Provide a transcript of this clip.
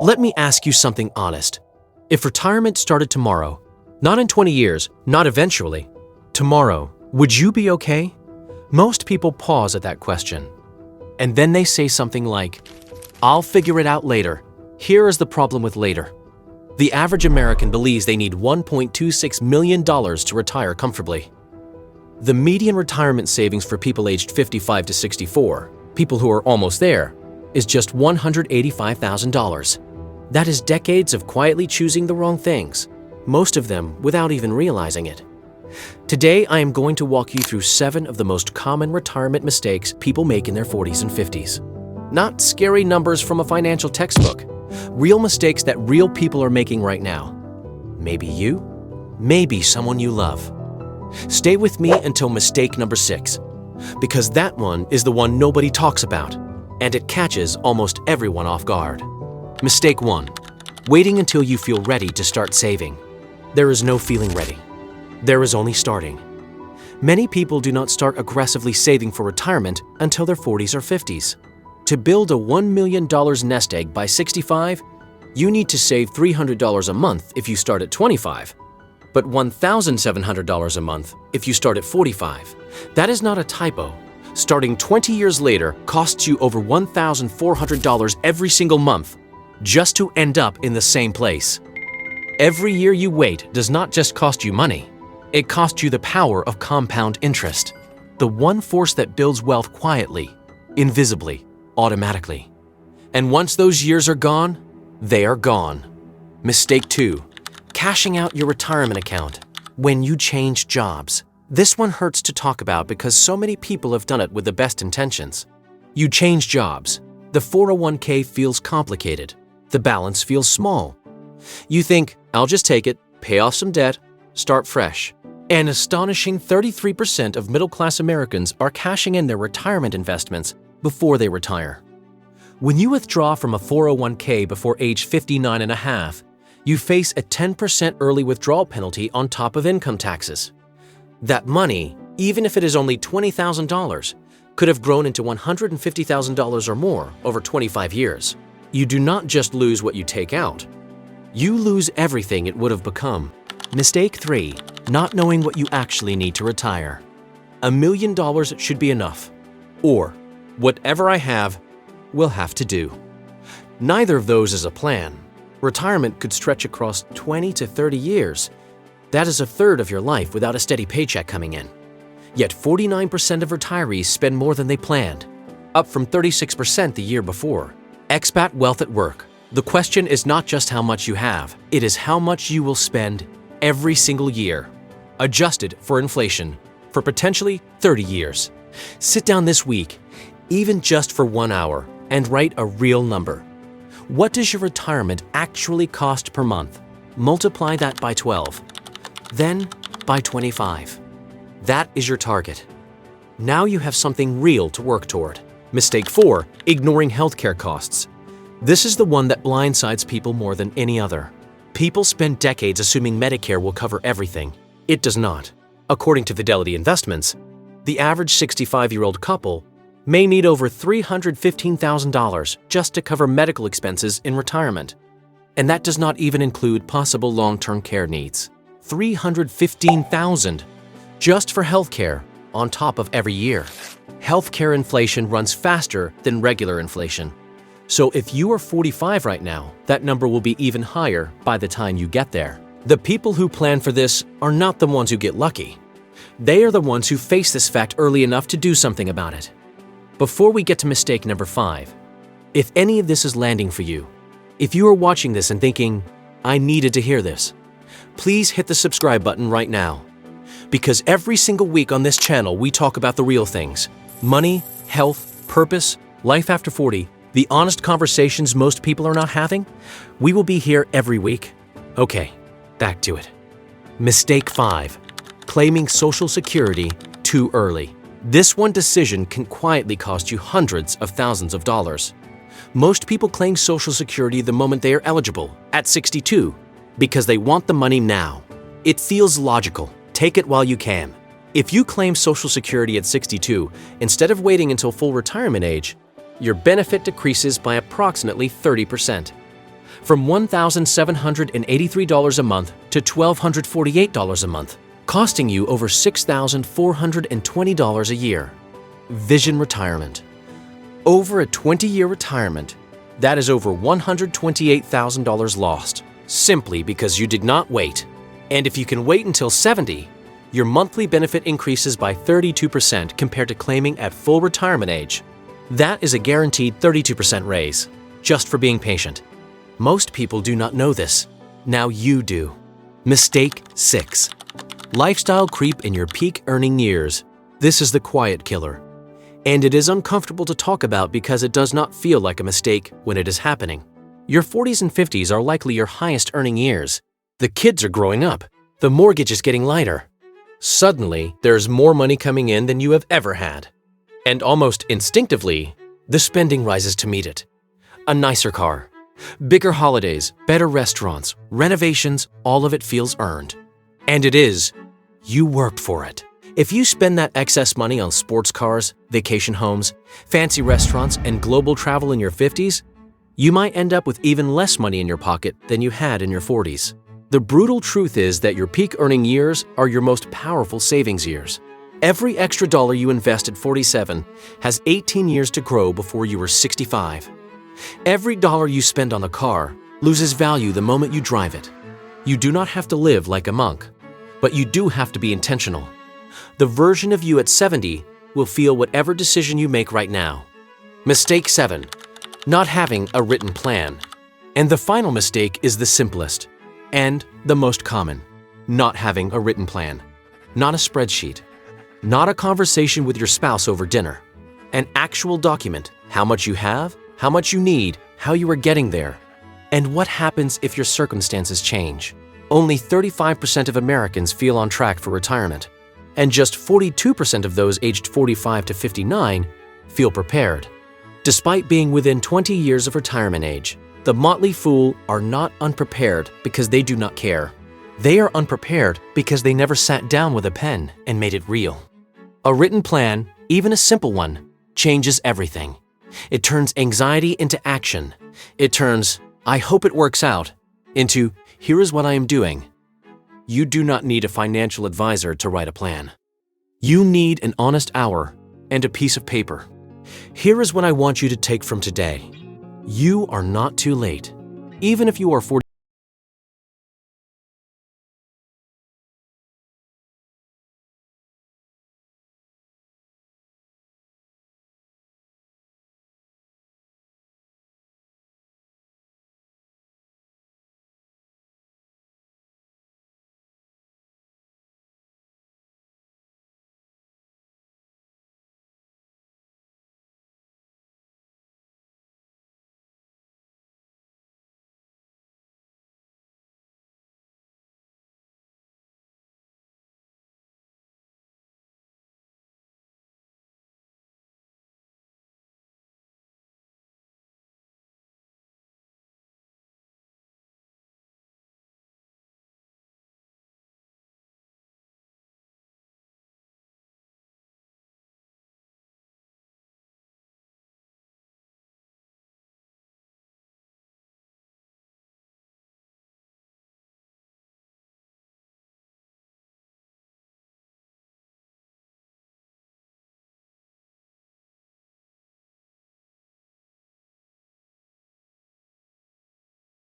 Let me ask you something honest. If retirement started tomorrow, not in 20 years, not eventually, tomorrow, would you be okay? Most people pause at that question. And then they say something like, "I'll figure it out later." Here is the problem with later. The average American believes they need $1.26 million to retire comfortably. The median retirement savings for people aged 55 to 64, people who are almost there, is just $185,000. That is decades of quietly choosing the wrong things, most of them without even realizing it. Today, I am going to walk you through 7 of the most common retirement mistakes people make in their 40s and 50s. Not scary numbers from a financial textbook, real mistakes that real people are making right now. Maybe you, maybe someone you love. Stay with me until mistake number 6, because that one is the one nobody talks about, and it catches almost everyone off guard. Mistake 1. Waiting until you feel ready to start saving. There is no feeling ready. There is only starting. Many people do not start aggressively saving for retirement until their 40s or 50s. To build a $1 million nest egg by 65, you need to save $300 a month if you start at 25, but $1,700 a month if you start at 45. That is not a typo. Starting 20 years later costs you over $1,400 every single month just to end up in the same place. Every year you wait does not just cost you money. It costs you the power of compound interest, the one force that builds wealth quietly, invisibly, automatically. And once those years are gone, they are gone. Mistake 2. Cashing out your retirement account when you change jobs. This one hurts to talk about because so many people have done it with the best intentions. You change jobs. The 401k feels complicated. The balance feels small. You think, I'll just take it, pay off some debt, start fresh. An astonishing 33% of middle-class Americans are cashing in their retirement investments before they retire. When you withdraw from a 401k before age 59 and a half, you face a 10% early withdrawal penalty on top of income taxes. That money, even if it is only $20,000, could have grown into $150,000 or more over 25 years. You do not just lose what you take out. You lose everything it would have become. Mistake 3. Not knowing what you actually need to retire. $1 million should be enough. Or, whatever I have, will have to do. Neither of those is a plan. Retirement could stretch across 20 to 30 years. That is a third of your life without a steady paycheck coming in. Yet 49% of retirees spend more than they planned, up from 36% the year before. Expat wealth at work. The question is not just how much you have, it is how much you will spend every single year, adjusted for inflation, for potentially 30 years. Sit down this week, even just for 1 hour, and write a real number. What does your retirement actually cost per month? Multiply that by 12, then by 25. That is your target. Now you have something real to work toward. Mistake 4. Ignoring healthcare costs. This is the one that blindsides people more than any other. People spend decades assuming Medicare will cover everything. It does not. According to Fidelity Investments, the average 65-year-old couple may need over $315,000 just to cover medical expenses in retirement. And that does not even include possible long-term care needs. $315,000 just for healthcare on top of every year. Healthcare inflation runs faster than regular inflation. So if you are 45 right now, that number will be even higher by the time you get there. The people who plan for this are not the ones who get lucky. They are the ones who face this fact early enough to do something about it. Before we get to mistake number 5, if any of this is landing for you, if you are watching this and thinking, I needed to hear this, please hit the subscribe button right now. Because every single week on this channel, we talk about the real things: money, health, purpose, life after 40, the honest conversations most people are not having. We will be here every week. Okay, back to it. Mistake 5, claiming Social Security too early. This one decision can quietly cost you hundreds of thousands of dollars. Most people claim Social Security the moment they are eligible, at 62, because they want the money now. It feels logical. Take it while you can. If you claim Social Security at 62, instead of waiting until full retirement age, your benefit decreases by approximately 30%. from $1,783 a month to $1,248 a month, costing you over $6,420 a year. Vision retirement. Over a 20-year retirement, that is over $128,000 lost, simply because you did not wait. And if you can wait until 70, your monthly benefit increases by 32% compared to claiming at full retirement age. That is a guaranteed 32% raise, just for being patient. Most people do not know this. Now you do. Mistake 6. Lifestyle creep in your peak earning years. This is the quiet killer. And it is uncomfortable to talk about because it does not feel like a mistake when it is happening. Your 40s and 50s are likely your highest earning years. The kids are growing up. The mortgage is getting lighter. Suddenly, there's more money coming in than you have ever had. And almost instinctively, the spending rises to meet it. A nicer car, bigger holidays, better restaurants, renovations, all of it feels earned. And it is. You worked for it. If you spend that excess money on sports cars, vacation homes, fancy restaurants, and global travel in your 50s, you might end up with even less money in your pocket than you had in your 40s. The brutal truth is that your peak earning years are your most powerful savings years. Every extra dollar you invest at 47 has 18 years to grow before you are 65. Every dollar you spend on a car loses value the moment you drive it. You do not have to live like a monk, but you do have to be intentional. The version of you at 70 will feel whatever decision you make right now. Mistake 7. Not having a written plan. And the final mistake is the simplest and the most common. Not having a written plan. Not a spreadsheet. Not a conversation with your spouse over dinner. An actual document. How much you have, how much you need, how you are getting there, and what happens if your circumstances change. Only 35% of Americans feel on track for retirement, and just 42% of those aged 45 to 59 feel prepared. Despite being within 20 years of retirement age, the motley fool are not unprepared because they do not care. They are unprepared because they never sat down with a pen and made it real. A written plan, even a simple one, changes everything. It turns anxiety into action. It turns, "I hope it works out," into, "Here is what I am doing." You do not need a financial advisor to write a plan. You need an honest hour and a piece of paper. Here is what I want you to take from today. You are not too late. Even if you are 40